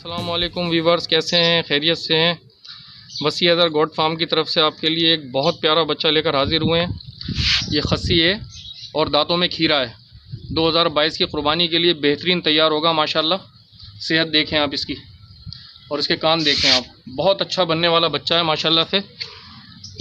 अस्सलाम वालेकुम वीवर्स, कैसे हैं? खैरियत से हैं? वसी अदर गोट फार्म की तरफ से आपके लिए एक बहुत प्यारा बच्चा लेकर हाजिर हुए हैं। ये खस्सी है और दांतों में खीरा है। 2022 की कुर्बानी के लिए बेहतरीन तैयार होगा माशाल्लाह। सेहत देखें आप इसकी और इसके कान देखें आप, बहुत अच्छा बनने वाला बच्चा है माशाल्लाह से।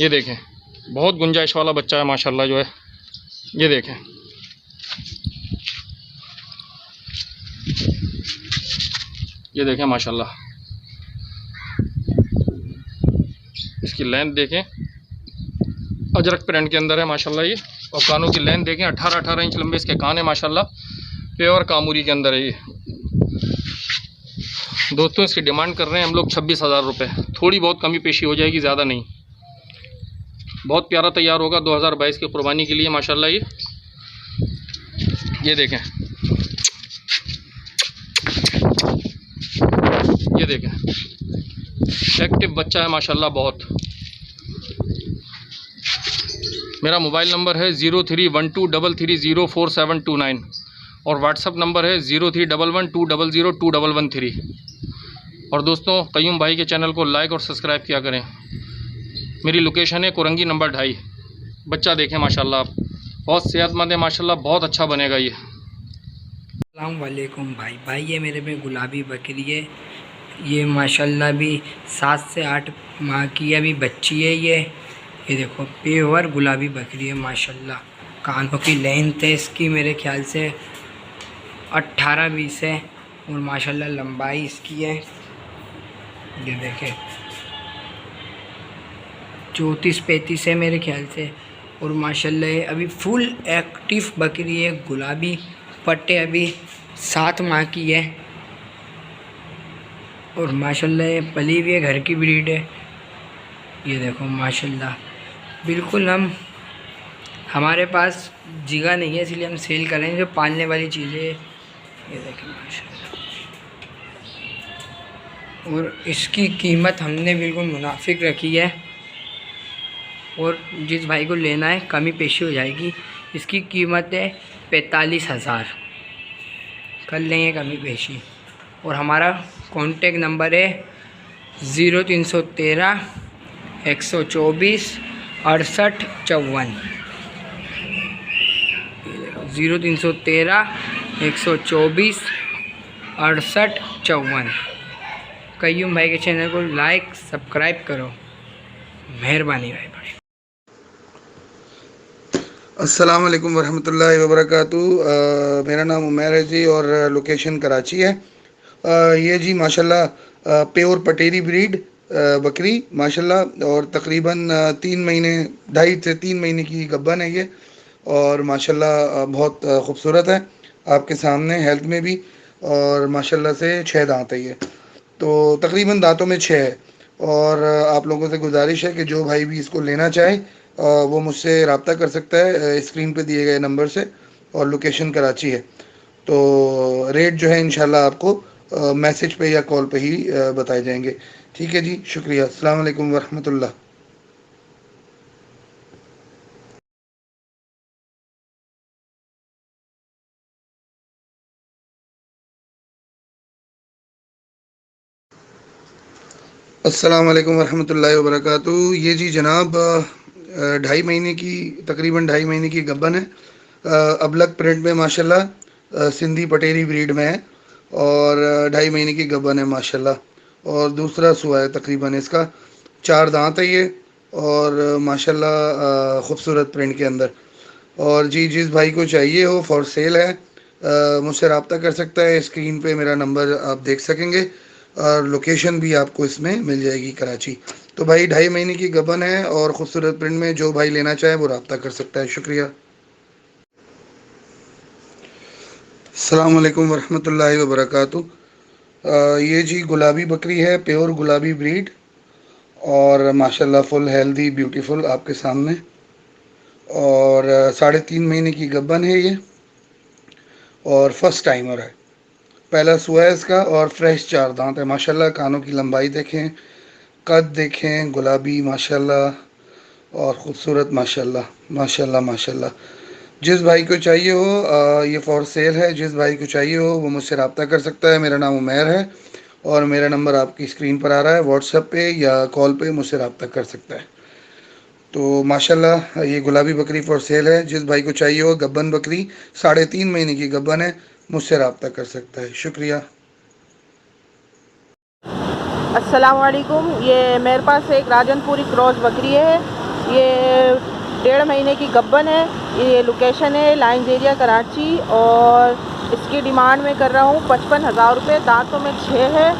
ये देखें, बहुत गुंजाइश वाला बच्चा है माशाल्लाह जो है। ये देखें, ये देखें माशाल्लाह, इसकी लेंथ देखें, अजरक प्रिंट के अंदर है माशाल्लाह ये। और कानों की लेंथ देखें, 18-18 इंच लंबे इसके कान है माशाल्लाह। प्योर कामूरी के अंदर है ये। दोस्तों इसकी डिमांड कर रहे हैं हम लोग 26,000 रुपये। थोड़ी बहुत कमी पेशी हो जाएगी, ज़्यादा नहीं। बहुत प्यारा तैयार होगा 2022 की कुर्बानी के लिए माशाल्लाह ये देखें, ये देखें, एक्टिव बच्चा है माशाल्लाह बहुत। मेरा मोबाइल नंबर है 0312330479 और व्हाट्सअप नंबर है 0311200213। और दोस्तों कयूम भाई के चैनल को लाइक और सब्सक्राइब किया करें। मेरी लोकेशन है कोरंगी नंबर 2.5। बच्चा देखें माशाल्लाह आप, बहुत सेहतमंद है माशाल्लाह, बहुत अच्छा बनेगा ये। अस्सलाम वालेकुम भाई ये मेरे में गुलाबी बकरी है। ये माशाल्लाह भी 7 से 8 माह की अभी बच्ची है। ये देखो प्योर गुलाबी बकरी है माशाल्लाह। कानों की लेंथ है इसकी मेरे ख्याल से 18-20 है और माशाल्लाह लंबाई इसकी है, ये देखें 34-35 है मेरे ख्याल से। और माशाल्लाह ये अभी फुल एक्टिव बकरी है, गुलाबी पट्टे अभी 7 माह की है। और माशाल्लाह ये पली हुई है, घर की ब्रीड है। ये देखो माशाल्लाह, बिल्कुल हमारे पास जगह नहीं है इसलिए हम सेल करेंगे जो पालने वाली चीज़ें। ये देखें माशाल्लाह, और इसकी कीमत हमने बिल्कुल मुनाफिक रखी है। और जिस भाई को लेना है कमी पेशी हो जाएगी। इसकी कीमत है 45,000, कर लेंगे कमी पेशी। और हमारा कॉन्टेक्ट नंबर है 0313 124 68 54। 0313 124 68 54। कयूम भाई के चैनल को लाइक सब्सक्राइब करो, मेहरबानी भाई। अस्सलाम वालेकुम वरहमतुल्लाहि वबरकातुहू। मेरा नाम उमैर है जी और लोकेशन कराची है। ये जी माशाल्लाह प्योर पटेरी ब्रीड बकरी माशाल्लाह, और तकरीबन 3 महीने 2.5 से 3 महीने की गब्बन है ये। और माशाल्लाह बहुत ख़ूबसूरत है आपके सामने, हेल्थ में भी। और माशाल्लाह से 6 दांत है ये, तो तकरीबन दांतों में 6 है। और आप लोगों से गुजारिश है कि जो भाई भी इसको लेना चाहे वो मुझसे रब्ता कर सकता है स्क्रीन पे दिए गए नंबर से। और लोकेशन कराची है। तो रेट जो है इंशाल्लाह आपको मैसेज पे या कॉल पे ही बताए जाएंगे। ठीक है जी, शुक्रिया। अस्सलाम वालेकुम वरहमतुल्लाह। अस्सलाम वालेकुम वरहमतुल्लाहि वबरकातुहू। ये जी जनाब 2.5 महीने की, तकरीबन 2.5 महीने की गब्बन है। अबलग प्रिंट में माशाल्लाह, सिंधी पटेरी ब्रीड में है। और 2.5 महीने की गब्बन है माशाल्लाह। और दूसरा सुआ है तकरीबन इसका। 4 दांत है ये, और माशाल्लाह ख़ूबसूरत प्रिंट के अंदर। और जी जिस भाई को चाहिए हो फॉर सेल है, मुझसे रब्ता कर सकता है। स्क्रीन पे मेरा नंबर आप देख सकेंगे और लोकेशन भी आपको इसमें मिल जाएगी कराची। तो भाई 2.5 महीने की गबन है और ख़ूबसूरत प्रिंट में, जो भाई लेना चाहे वो रब्ता कर सकता है। शुक्रिया। अस्सलाम वालेकुम वरहमतुल्लाहि वबरकातुहू। ये जी गुलाबी बकरी है, प्योर गुलाबी ब्रीड, और माशाल्लाह फुल हेल्दी ब्यूटीफुल आपके सामने। और 3.5 महीने की गबन है ये, और फर्स्ट टाइमर है, पहला सुआ है इसका। और फ्रेश 4 दांत है माशाल्लाह। कानों की लंबाई देखें, कद देखें, गुलाबी माशाल्लाह, और ख़ूबसूरत माशाल्लाह माशाल्लाह माशाल्लाह। जिस भाई को चाहिए हो ये फॉर सेल है। जिस भाई को चाहिए हो वो मुझसे रब्ता कर सकता है। मेरा नाम उमैर है और मेरा नंबर आपकी स्क्रीन पर आ रहा है, व्हाट्सएप पे या कॉल पे मुझसे रब्ता कर सकता है। तो माशाल्लाह ये गुलाबी बकरी फॉर सेल है, जिस भाई को चाहिए हो, गब्बन बकरी 3.5 महीने की गब्बन है, मुझसे रब्ता कर सकता है। शुक्रिया। अस्सलाम वालेकुम। ये मेरे पास एक राजनपुरी क्रॉस बकरी है। ये 1.5 महीने की गब्बन है। ये लोकेशन है लाइंस एरिया कराची और इसकी डिमांड में कर रहा हूँ 55,000 रुपये। दांतों में 6 है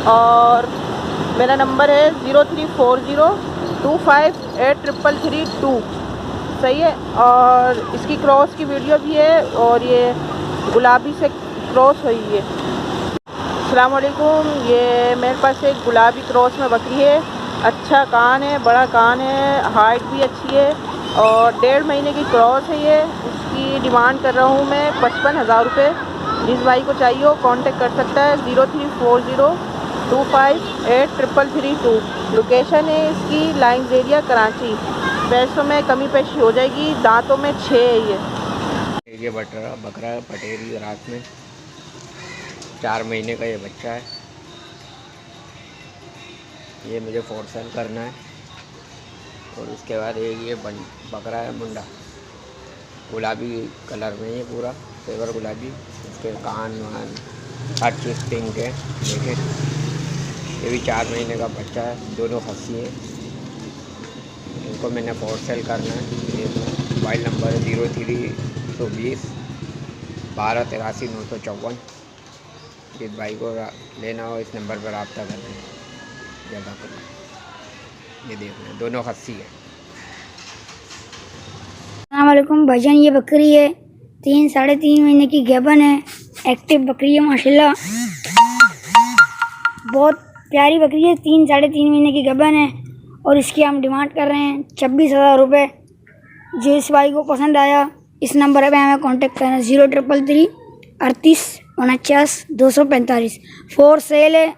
और मेरा नंबर है 034025833332। सही है। और इसकी क्रॉस की वीडियो भी है और ये गुलाबी से क्रॉस हुई है। अस्सलाम वालेकुम। ये मेरे पास एक गुलाबी क्रॉस में बकरी है। अच्छा कान है, बड़ा कान है, हाइट भी अच्छी है और 1.5 महीने की क्रॉस है ये। इसकी डिमांड कर रहा हूँ मैं 55,000 रुपये। जिस भाई को चाहिए हो कांटेक्ट कर सकता है 034025833332। लोकेशन है इसकी लाइंस एरिया कराची। पैसों में कमी पेशी हो जाएगी। दांतों में 6 है ये बकरा पटेरी रात में 4 महीने का ये बच्चा है। ये मुझे फोर सेल करना है। और उसके बाद ये बकरा है मुंडा, गुलाबी कलर में, ये पूरा पेवर गुलाबी। इसके कान वान हर चीज़ पिंक है। देखिए ये भी 4 महीने का बच्चा है। दोनों खस्सी हैं। इनको मैंने फोर सेल करना है। ये मोबाइल नंबर है 0320 1283 954। जिस भाई को लेना हो इस नंबर पर रब्ता कर दें। ज़्यादा कर ये देख लें, दोनों खस्सी है। अस्सलाम वालेकुम भाईजान। ये बकरी है 3-3.5 महीने की गैबन है। एक्टिव बकरी है माशाल्लाह, बहुत प्यारी बकरी है। 3-3.5 महीने की गैबन है और इसकी हम डिमांड कर रहे हैं 26,000 रुपये। जिस भाई को पसंद आया इस नंबर पर हमें कांटेक्ट करना 0333 38 49 245। फोर सेल है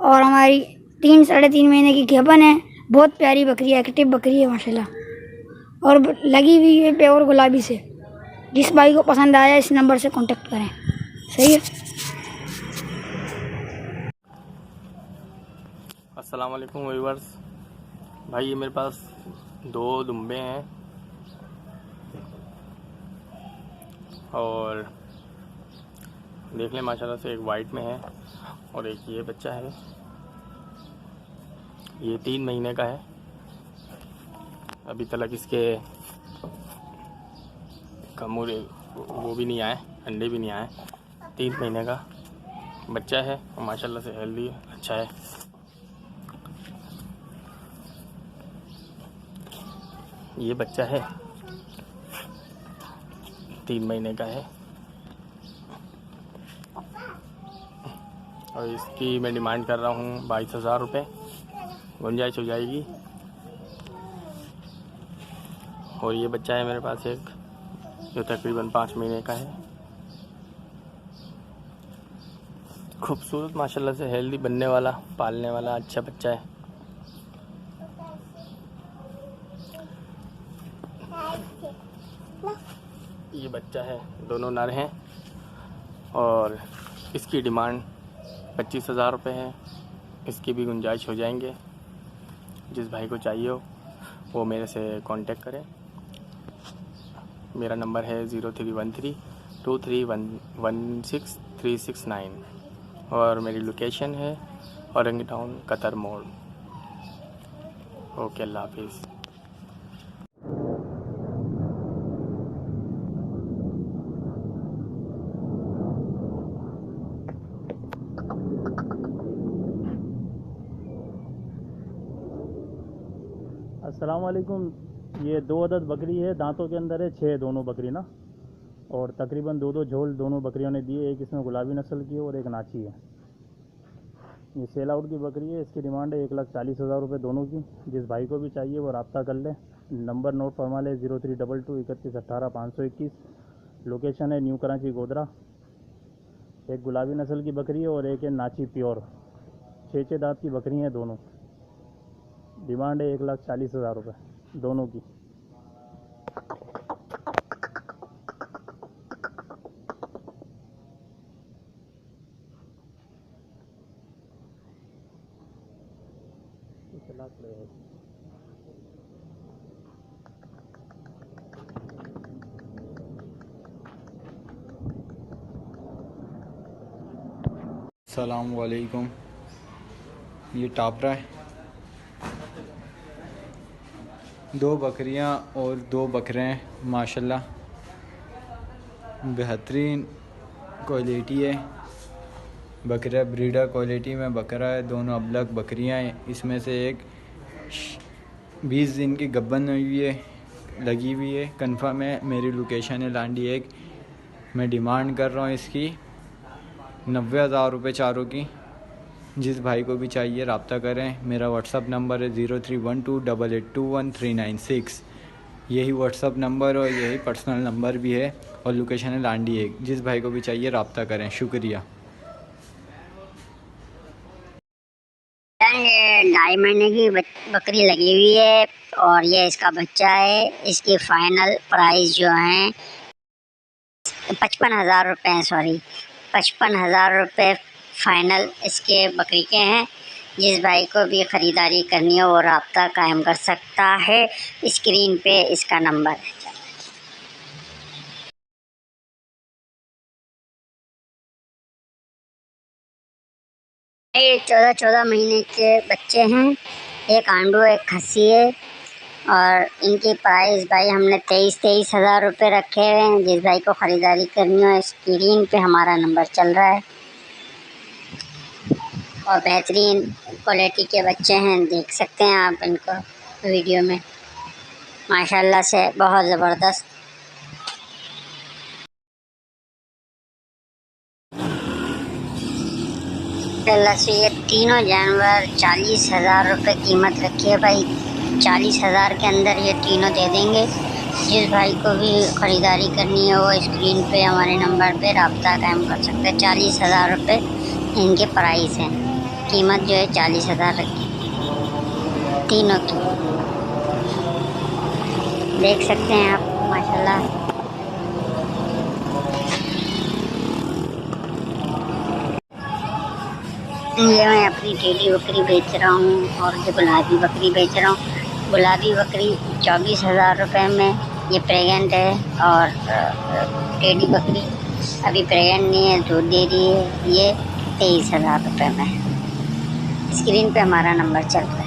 और हमारी 3-3.5 महीने की गैबन है। बहुत प्यारी बकरी है, एक्टिव बकरी है माशाल्लाह और लगी हुई है प्योर गुलाबी से। जिस भाई को पसंद आया इस नंबर से कांटेक्ट करें। सही है। अस्सलाम वालेकुम व्यूअर्स। भाई ये मेरे पास 2 दुम्बे हैं और देख लें माशाल्लाह से एक वाइट में है और एक ये बच्चा है। ये 3 महीने का है। अभी तक इसके कमूरे वो भी नहीं आए, अंडे भी नहीं आए। 3 महीने का बच्चा है और माशाल्लाह से हेल्दी अच्छा है। ये बच्चा है 3 महीने का है और इसकी मैं डिमांड कर रहा हूँ 22,000 रुपये। गुंजाइश हो जाएगी। और ये बच्चा है मेरे पास एक जो तकरीबन 5 महीने का है। खूबसूरत माशाल्लाह से हेल्दी बनने वाला, पालने वाला अच्छा बच्चा है। ये बच्चा है, दोनों नर हैं और इसकी डिमांड 25,000 रुपये है। इसकी भी गुंजाइश हो जाएंगे। जिस भाई को चाहिए हो वो मेरे से कांटेक्ट करें। मेरा नंबर है 0313 23116369 और मेरी लोकेशन है औरंगी टाउन कतर मोड़। ओके, अल्लाह हाफिज़। अस्सलाम वालेकुम। ये 2 अदद बकरी है, दांतों के अंदर है 6 दोनों बकरी ना, और तकरीबन 2-2 झोल दोनों बकरियों ने दिए। एक इसमें गुलाबी नस्ल की है और एक नाची है। ये सेल आउट की बकरी है। इसकी डिमांड है 1,40,000 रुपये दोनों की। जिस भाई को भी चाहिए वो रब्ता कर ले। नंबर नोट फरमा ले 0322 31 18 521। लोकेशन है न्यू कराची गोदरा। एक गुलाबी नस्ल की बकरी है और एक है नाची प्योर। 6 दांत की बकरी हैं दोनों। डिमांड है 1,40,000 रुपये दोनों की। अस्सलामुअलैकुम। ये टापरा है, 2 बकरियां और 2 बकरे हैं माशाल्लाह, बेहतरीन क्वालिटी है। बकरा ब्रीडर क्वालिटी में बकरा है, दोनों अबलग बकरियां हैं। इसमें से एक 20 दिन की गब्बन हुई है, लगी हुई है, कंफर्म है। मेरी लोकेशन है लांडी 1। मैं डिमांड कर रहा हूँ इसकी 90,000 रुपये चारों की। जिस भाई को भी चाहिए रब्ता करें। मेरा व्हाट्सअप नंबर है 03128821 यही व्हाट्सअप नंबर और यही पर्सनल नंबर भी है, और लोकेशन है लांडी 1। जिस भाई को भी चाहिए रब्ता करें। शुक्रिया। ये 2.5 महीने की बकरी लगी हुई है और ये इसका बच्चा है। इसकी फाइनल प्राइस जो है 55,000 रुपये हैं, 55,000 रुपये फ़ाइनल इसके बकरी के हैं। जिस भाई को भी ख़रीदारी करनी हो वो रब्ता कायम कर सकता है। स्क्रीन पे इसका नंबर है। ये 14 महीने के बच्चे हैं, एक आंडू एक खस्सी है, और इनकी प्राइस भाई हमने 23,000 रुपये रखे हुए हैं। जिस भाई को ख़रीदारी करनी हो स्क्रीन पे हमारा नंबर चल रहा है। और बेहतरीन क्वालिटी के बच्चे हैं, देख सकते हैं आप इनको वीडियो में, माशाल्लाह से बहुत ज़बरदस्त। माशाल्लाह से ये तीनों जानवर 40,000 रुपये कीमत रखी है भाई। 40,000 के अंदर ये तीनों दे देंगे। जिस भाई को भी ख़रीदारी करनी है वो स्क्रीन पे हमारे नंबर पे रब्ता कायम कर सकते हैं। 40,000 रुपये इनके प्राइस हैं। कीमत जो है 40,000 रखी तीनों की, देख सकते हैं आप माशाल्लाह। ये मैं अपनी टेडी बकरी बेच रहा हूँ और ये गुलाबी बकरी बेच रहा हूँ। गुलाबी बकरी 24,000 रुपये में ये प्रेगनेंट है, और टेडी बकरी अभी प्रेगनेंट नहीं है, दूध दे रही है। ये 23,000 रुपये में। स्क्रीन पे हमारा नंबर चल रहा है।